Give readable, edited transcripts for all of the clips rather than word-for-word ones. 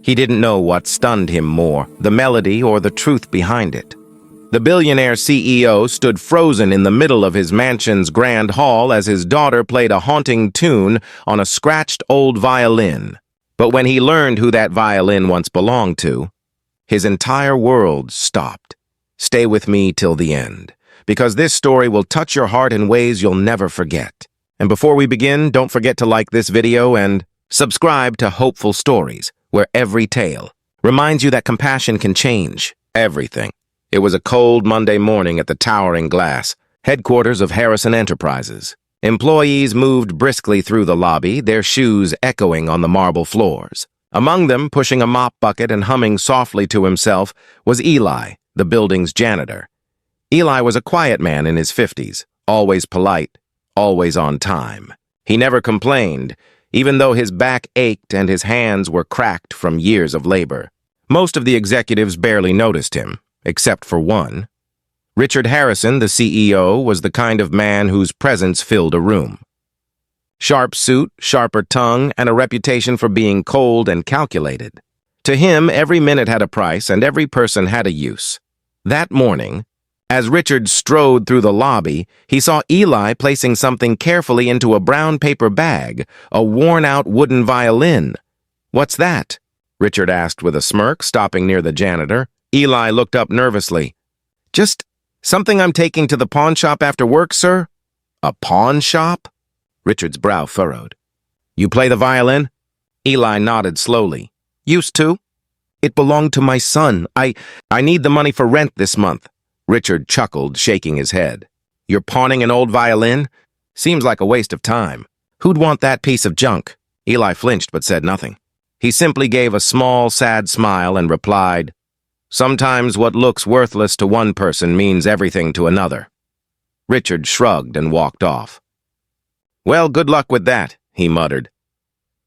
He didn't know what stunned him more, the melody or the truth behind it. The billionaire CEO stood frozen in the middle of his mansion's grand hall as his daughter played a haunting tune on a scratched old violin. But when he learned who that violin once belonged to, his entire world stopped. Stay with me till the end, because this story will touch your heart in ways you'll never forget. And before we begin, don't forget to like this video and subscribe to Hopeful Stories, where every tale reminds you that compassion can change everything. It was a cold Monday morning at the Towering Glass, headquarters of Harrison Enterprises. Employees moved briskly through the lobby, their shoes echoing on the marble floors. Among them, pushing a mop bucket and humming softly to himself, was Eli, the building's janitor. Eli was a quiet man in his 50s, always polite, always on time. He never complained, even though his back ached and his hands were cracked from years of labor. Most of the executives barely noticed him, except for one. Richard Harrison, the CEO, was the kind of man whose presence filled a room. Sharp suit, sharper tongue, and a reputation for being cold and calculated. To him, every minute had a price and every person had a use. That morning, as Richard strode through the lobby, he saw Eli placing something carefully into a brown paper bag, a worn-out wooden violin. "What's that?" Richard asked with a smirk, stopping near the janitor. Eli looked up nervously. "Just something I'm taking to the pawn shop after work, sir." "A pawn shop?" Richard's brow furrowed. "You play the violin?" Eli nodded slowly. "Used to. It belonged to my son. I need the money for rent this month." Richard chuckled, shaking his head. "You're pawning an old violin? Seems like a waste of time. Who'd want that piece of junk?" Eli flinched but said nothing. He simply gave a small, sad smile and replied, "Sometimes what looks worthless to one person means everything to another." Richard shrugged and walked off. "Well, good luck with that," he muttered.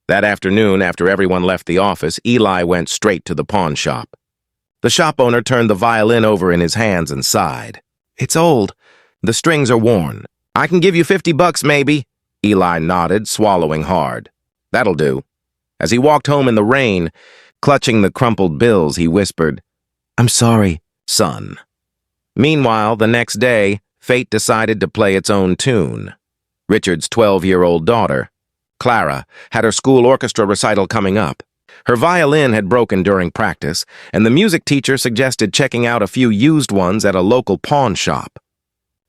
That afternoon, after everyone left the office, Eli went straight to the pawn shop. The shop owner turned the violin over in his hands and sighed. "It's old. The strings are worn. I can give you $50 maybe." Eli nodded, swallowing hard. "That'll do." As he walked home in the rain, clutching the crumpled bills, he whispered, "I'm sorry, son." Meanwhile, the next day, fate decided to play its own tune. Richard's 12-year-old daughter, Clara, had her school orchestra recital coming up. Her violin had broken during practice, and the music teacher suggested checking out a few used ones at a local pawn shop.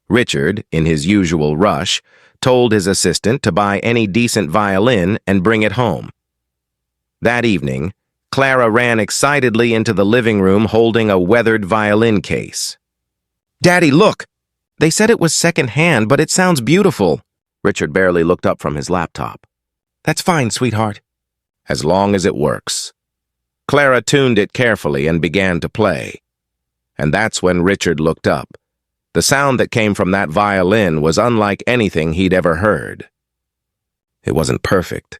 Richard, in his usual rush, told his assistant to buy any decent violin and bring it home. That evening, Clara ran excitedly into the living room holding a weathered violin case. "Daddy, look! They said it was second-hand, but it sounds beautiful." Richard barely looked up from his laptop. "That's fine, sweetheart." "As long as it works." Clara tuned it carefully and began to play. And that's when Richard looked up. The sound that came from that violin was unlike anything he'd ever heard. It wasn't perfect.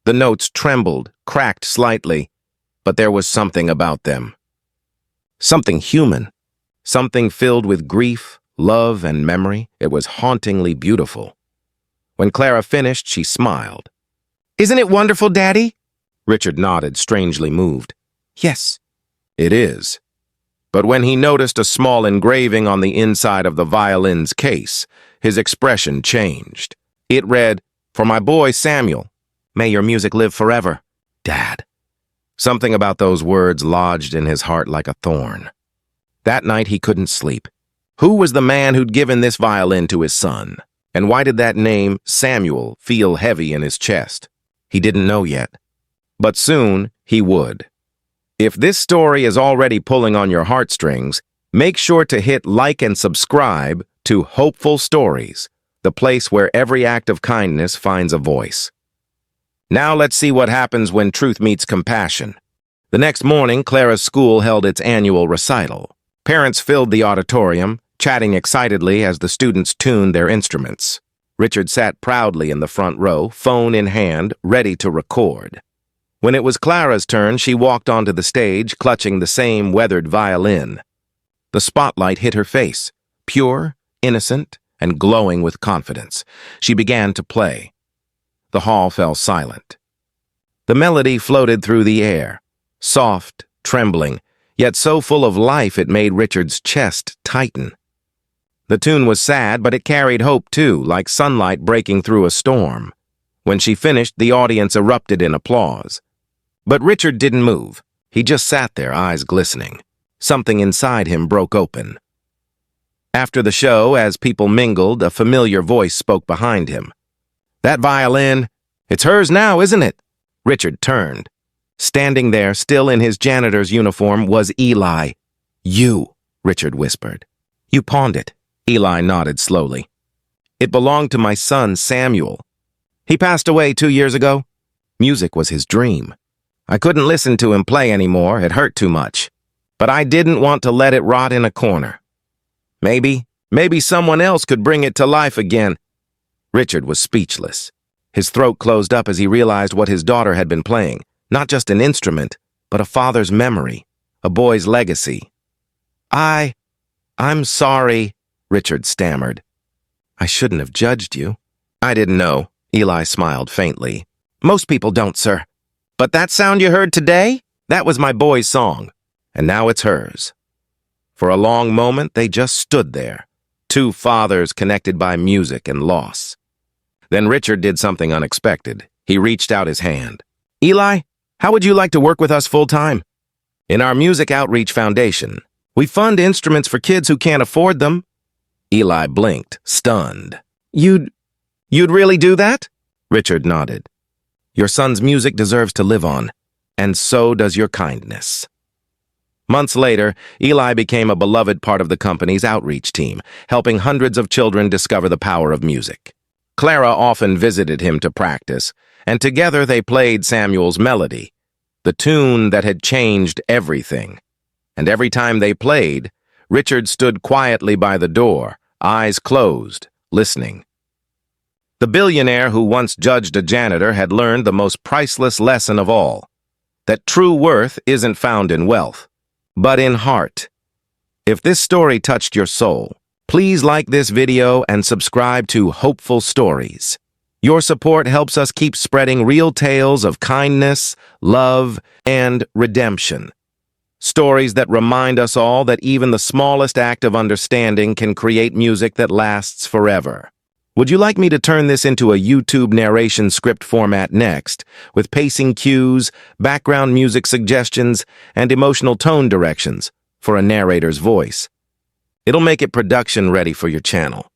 The notes trembled, cracked slightly, but there was something about them. Something human. Something filled with grief, love, and memory. It was hauntingly beautiful. When Clara finished, she smiled. "Isn't it wonderful, Daddy?" Richard nodded, strangely moved. "Yes, it is." But when he noticed a small engraving on the inside of the violin's case, his expression changed. It read, "For my boy Samuel, may your music live forever, Dad." Something about those words lodged in his heart like a thorn. That night he couldn't sleep. Who was the man who'd given this violin to his son? And why did that name, Samuel, feel heavy in his chest? He didn't know yet. But soon he would. If this story is already pulling on your heartstrings, make sure to hit like and subscribe to Hopeful Stories, the place where every act of kindness finds a voice. Now let's see what happens when truth meets compassion. The next morning, Clara's school held its annual recital. Parents filled the auditorium, chatting excitedly as the students tuned their instruments. Richard sat proudly in the front row, phone in hand, ready to record. When it was Clara's turn, she walked onto the stage, clutching the same weathered violin. The spotlight hit her face, pure, innocent, and glowing with confidence. She began to play. The hall fell silent. The melody floated through the air, soft, trembling, yet so full of life it made Richard's chest tighten. The tune was sad, but it carried hope too, like sunlight breaking through a storm. When she finished, the audience erupted in applause. But Richard didn't move. He just sat there, eyes glistening. Something inside him broke open. After the show, as people mingled, a familiar voice spoke behind him. "That violin, it's hers now, isn't it?" Richard turned. Standing there, still in his janitor's uniform, was Eli. "You," Richard whispered. "You pawned it." Eli nodded slowly. "It belonged to my son, Samuel. He passed away 2 years ago. Music was his dream. I couldn't listen to him play anymore, it hurt too much. But I didn't want to let it rot in a corner. Maybe someone else could bring it to life again." Richard was speechless. His throat closed up as he realized what his daughter had been playing. Not just an instrument, but a father's memory, a boy's legacy. I'm sorry," Richard stammered. "I shouldn't have judged you." "I didn't know," Eli smiled faintly. "Most people don't, sir. But that sound you heard today? That was my boy's song. And now it's hers." For a long moment, they just stood there, two fathers connected by music and loss. Then Richard did something unexpected. He reached out his hand. "Eli, how would you like to work with us full-time? In our Music Outreach Foundation, we fund instruments for kids who can't afford them." Eli blinked, stunned. You'd really do that?" Richard nodded. "Your son's music deserves to live on, and so does your kindness." Months later, Eli became a beloved part of the company's outreach team, helping hundreds of children discover the power of music. Clara often visited him to practice, and together they played Samuel's melody, the tune that had changed everything. And every time they played, Richard stood quietly by the door, eyes closed, listening. The billionaire who once judged a janitor had learned the most priceless lesson of all, that true worth isn't found in wealth, but in heart. If this story touched your soul, please like this video and subscribe to Hopeful Stories. Your support helps us keep spreading real tales of kindness, love, and redemption. Stories that remind us all that even the smallest act of understanding can create music that lasts forever. Would you like me to turn this into a YouTube narration script format next, with pacing cues, background music suggestions, and emotional tone directions for a narrator's voice? It'll make it production ready for your channel.